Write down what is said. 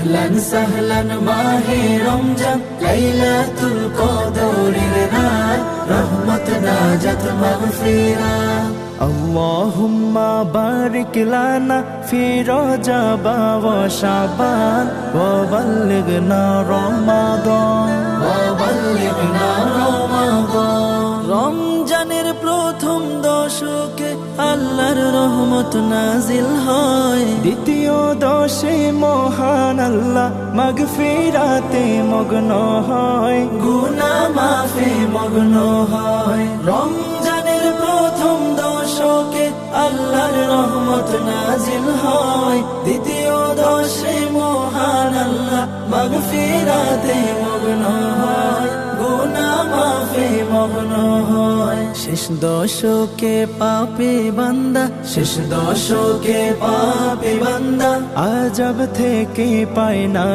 আহলান সাহলান মাহে রমজান, লাইলাতুল কদরের রাত, রহমত নাজাত মাগফিরাত। আল্লাহুম্মা বারিক লানা ফি রজব ওয়া শাবান ওয়া বাল্লিগনা রমাদান। রমজানের প্রথম দশকে আল্লাহর রহমত নাজিল হয়, দ্বিতীয় দশে মহান আল্লাহ মাগফিরাতে মগ্ন হয়, গুনাহ মাফে মগ্ন হয়। রমজানের প্রথম দশকে আল্লাহর রহমত নাজিল হয়, দ্বিতীয় দশে মহান আল্লাহ মাগফিরাতে মগ্ন হয়, গুনাহ মাফে মগ্ন হয়। শেষ দশকে পাপী বান্দা, শেষ দশকে পাপী বান্দা আযাব থেকে পায় না